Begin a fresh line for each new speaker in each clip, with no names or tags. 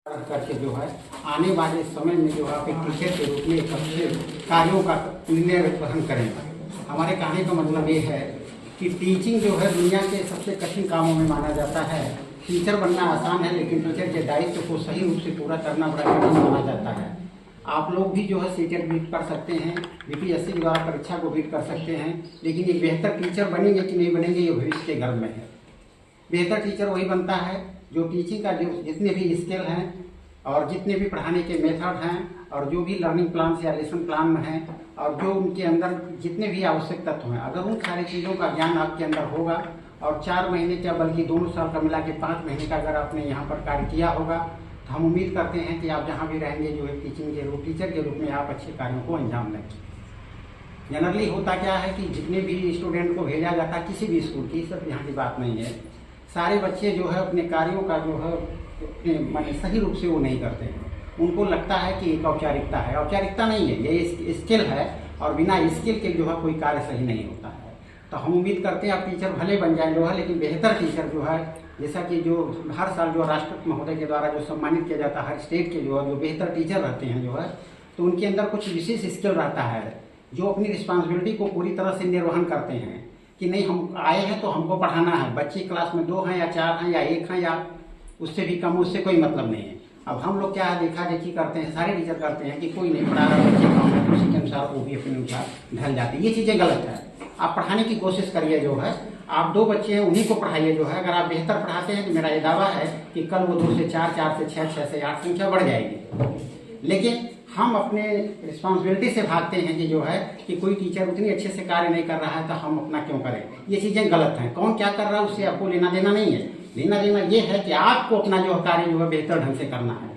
करके जो है आने वाले समय में जो है आप एक टीचर के रूप में एक अच्छे कार्यों का निर्णय ग्रहण करें। हमारे कहने का मतलब ये है कि टीचिंग जो है दुनिया के सबसे कठिन कामों में माना जाता है। टीचर बनना आसान है, लेकिन टीचर के दायित्व को सही रूप से पूरा करना बड़ा कठिन माना जाता है। आप लोग भी जो है सीटेट बीट कर सकते हैं, बीपीएससी द्वारा परीक्षा को बीट कर सकते हैं, लेकिन एक बेहतर टीचर बनेंगे कि नहीं बनेंगे ये भविष्य के गर्भ में है। बेहतर टीचर वही बनता है जो टीचिंग का जो जितने भी स्किल हैं और जितने भी पढ़ाने के मेथड हैं और जो भी लर्निंग प्लान या लेसन प्लान में हैं और जो उनके अंदर जितने भी आवश्यक तत्व हैं, अगर उन सारी चीज़ों का ज्ञान आपके अंदर होगा और 4 महीने क्या बल्कि 2 साल का मिला के 5 महीने का अगर आपने यहाँ पर कार्य किया होगा, तो हम उम्मीद करते हैं कि आप जहाँ भी रहेंगे जो है टीचर के रूप में आप अच्छे कार्यों को अंजाम दें। जनरली होता क्या है कि जितने भी स्टूडेंट को भेजा जाता है किसी भी स्कूल की, सब यहाँ की बात नहीं है, सारे बच्चे जो है अपने कार्यों का जो है माने सही रूप से वो नहीं करते हैं। उनको लगता है कि एक औपचारिकता है, औपचारिकता नहीं है, ये स्किल है और बिना स्किल के जो है कोई कार्य सही नहीं होता है। तो हम उम्मीद करते हैं आप टीचर भले बन जाए जो है, लेकिन बेहतर टीचर जो है, जैसा कि जो हर साल जो राष्ट्रपति महोदय के द्वारा जो सम्मानित किया जाता है हर स्टेट के जो बेहतर टीचर रहते हैं जो है, तो उनके अंदर कुछ विशेष स्किल रहता है जो अपनी रिस्पॉन्सिबिलिटी को पूरी तरह से निर्वहन करते हैं कि नहीं हम आए हैं तो हमको पढ़ाना है। बच्चे क्लास में 2 हैं या 4 हैं या 1 हैं या उससे भी कम, उससे कोई मतलब नहीं है। अब हम लोग क्या देखा देखी करते हैं, सारे टीचर करते हैं कि कोई नहीं पढ़ा रहा, बच्चे कम है, उसी के अनुसार वो भी अपने अनुसार ढल जाते हैं। ये चीज़ें गलत है। आप पढ़ाने की कोशिश करिए जो है, आप 2 बच्चे हैं उन्हीं को पढ़ाइए जो है। अगर आप बेहतर पढ़ाते हैं तो मेरा ये दावा है कि कल वो 2 से 4, 4 से 6, 6 से 8 संख्या बढ़ जाएगी। लेकिन हम अपने रिस्पॉन्सिबिलिटी से भागते हैं कि जो है कि कोई टीचर उतनी अच्छे से कार्य नहीं कर रहा है तो हम अपना क्यों करें। ये चीज़ें गलत हैं। कौन क्या कर रहा है उससे आपको लेना देना नहीं है। लेना देना ये है कि आपको अपना जो कार्य जो है बेहतर ढंग से करना है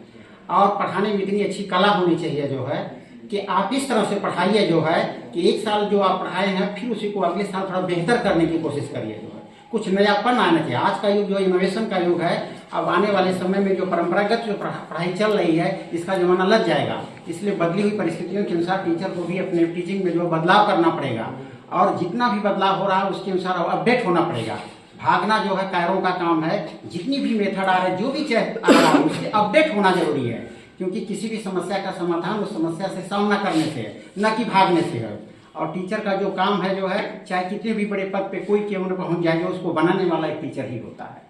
और पढ़ाने में इतनी अच्छी कला होनी चाहिए जो है कि आप इस तरह से पढ़ाइए जो है कि 1 साल जो आप पढ़ाए हैं फिर उसी को अगले साल थोड़ा बेहतर करने की कोशिश करिए जो है। कुछ नयापन आना चाहिए। आज का युग जो इनोवेशन का युग है, अब आने वाले समय में जो परंपरागत जो पढ़ाई चल रही है इसका जमाना लग जाएगा। इसलिए बदली हुई परिस्थितियों के अनुसार टीचर को भी अपने टीचिंग में जो बदलाव करना पड़ेगा और जितना भी बदलाव हो रहा है उसके अनुसार अपडेट होना पड़ेगा। भागना जो है कायरों का काम है। जितनी भी मेथड आ रहे जो भी आ रहा है उससे अपडेट होना जरूरी है, क्योंकि किसी भी समस्या का समाधान उस समस्या से सामना करने से है, न कि भागने से है। और टीचर का जो काम है जो है, चाहे कितने भी बड़े पद पे कोई क्यों न पहुंच जाएगा, उसको बनाने वाला एक टीचर ही होता है।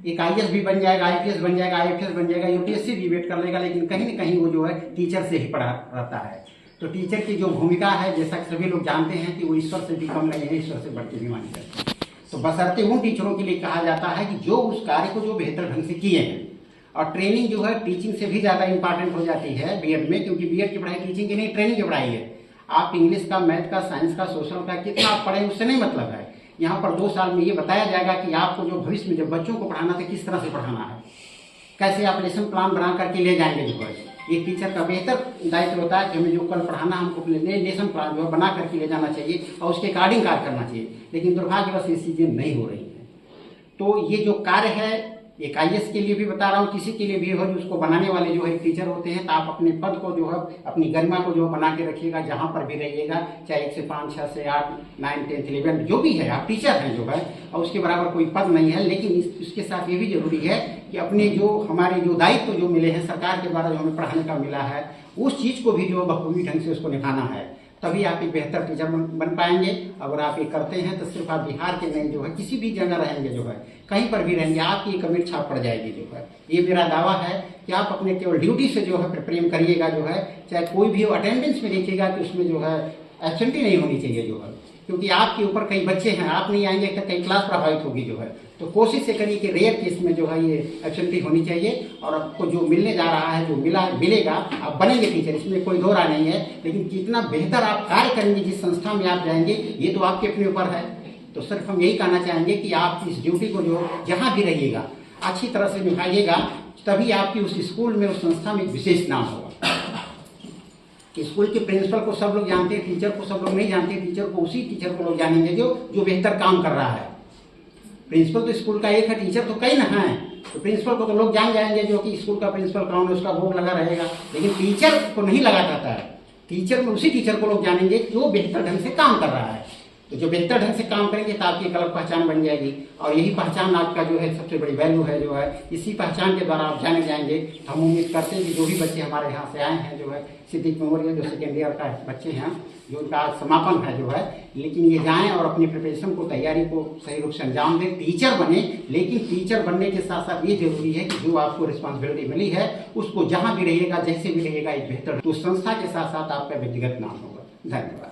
एक IAS भी बन जाएगा, IPS बन जाएगा, IFS बन जाएगा, UPSC भी वेट कर लेगा, लेकिन कहीं न कहीं वो जो है टीचर से ही पढ़ा रहता है। तो टीचर की जो भूमिका है, जैसा कि सभी लोग जानते हैं कि वो ईश्वर से भी कम नहीं है, ईश्वर से बढ़ के भी मानी जाती है। तो बशर्ते उन टीचरों के लिए कहा जाता है कि जो उस कार्य को जो बेहतर ढंग से किए हैं। और ट्रेनिंग जो है टीचिंग से भी ज़्यादा इंपॉर्टेंट हो जाती है बीएड में, क्योंकि बीएड की पढ़ाई टीचिंग की नहीं, ट्रेनिंग की पढ़ाई है। आप इंग्लिश का, मैथ का, साइंस का, सोशल का कितना आप पढ़ें उससे नहीं मतलब है। यहाँ पर 2 साल में ये बताया जाएगा कि आपको जो भविष्य में जब बच्चों को पढ़ाना था किस तरह से पढ़ाना है, कैसे आप लेसन प्लान बना करके ले जाएंगे। जो है एक टीचर का बेहतर दायित्व होता है कि हमें जो कल पढ़ाना हमको लेसन प्लान जो है बना करके ले जाना चाहिए और उसके अकॉर्डिंग कार्य करना चाहिए। लेकिन दुर्भाग्यवश ये चीज़ें नहीं हो रही हैं। तो ये जो कार्य है एक IAS के लिए भी बता रहा हूँ, किसी के लिए भी हो जो उसको बनाने वाले जो है टीचर होते हैं, तो आप अपने पद को जो है अपनी गरिमा को जो बना के रखिएगा जहाँ पर भी रहिएगा, चाहे 1 से 5, 6 से 8, 9, 10, 11 जो भी है, आप टीचर हैं जो है, और उसके बराबर कोई पद नहीं है। लेकिन इसके साथ ये भी जरूरी है कि अपने जो हमारे जो दायित्व जो मिले हैं सरकार के द्वारा जो हमें पढ़ाने का मिला है, उस चीज़ को भी जो बखूबी ढंग से उसको निभाना है, तभी आप एक बेहतर टीचर बन पाएंगे। अगर आप ये करते हैं तो सिर्फ आप बिहार के नहीं जो है किसी भी जगह रहेंगे जो है, कहीं पर भी रहेंगे, आपकी एक अमीर छाप पड़ जाएगी जो है। ये मेरा दावा है कि आप अपने केवल ड्यूटी से जो है प्रेम करिएगा जो है, चाहे कोई भी हो अटेंडेंस में देखिएगा कि उसमें जो है एब्सेंटी नहीं होनी चाहिए जो है, क्योंकि आपके ऊपर कई बच्चे हैं, आप नहीं आएंगे तो कई क्लास प्रभावित होगी जो है। तो कोशिश से करिए कि रेयर केस में जो है ये एब्सेंटी होनी चाहिए और आपको जो मिलने जा रहा है जो मिलेगा, आप बनेंगे टीचर, इसमें कोई दो राय नहीं है। लेकिन कितना बेहतर आप कार्य करेंगे जिस संस्था में आप जाएंगे ये तो आपके अपने ऊपर है। तो सिर्फ हम यही कहना चाहेंगे कि आप इस ड्यूटी को जो जहाँ भी रहिएगा अच्छी तरह से निभाइएगा, तभी आपकी उस स्कूल में, उस संस्था में एक विशेष नाम होगा। स्कूल के प्रिंसिपल को सब लोग जानते हैं, टीचर को सब लोग नहीं जानते, टीचर को उसी टीचर को लोग जानेंगे जो बेहतर काम कर रहा है। प्रिंसिपल तो स्कूल का एक है, टीचर तो कई ना है। तो प्रिंसिपल को तो लोग जान जाएंगे जो कि स्कूल का प्रिंसिपल कौन है, उसका बोर्ड लगा रहेगा, लेकिन टीचर को नहीं लगा जाता है। टीचर में उसी टीचर को लोग जानेंगे जो बेहतर ढंग से काम कर रहा है। तो जो बेहतर ढंग से काम करेंगे तो आपकी एक अलग पहचान बन जाएगी, और यही पहचान आपका जो है सबसे बड़ी वैल्यू है जो है, इसी पहचान के द्वारा आप जाने जाएंगे। तो हम उम्मीद करते हैं कि जो भी बच्चे हमारे यहाँ से आए हैं जो है सिद्दीक मेमोरियल जो सेकेंड ईयर का बच्चे हैं, जो उनका आज समापन है जो है, लेकिन ये जाएं और अपनी प्रिपरेशन को, तैयारी को सही रूप से अंजाम दें, टीचर बने। लेकिन टीचर बनने के साथ साथ ये जरूरी है कि जो आपको रिस्पॉन्सिबिलिटी मिली है उसको जहाँ भी रहिएगा, जैसे भी रहिएगा, एक बेहतर तो संस्था के साथ साथ आपका व्यक्तिगत नाम होगा। धन्यवाद।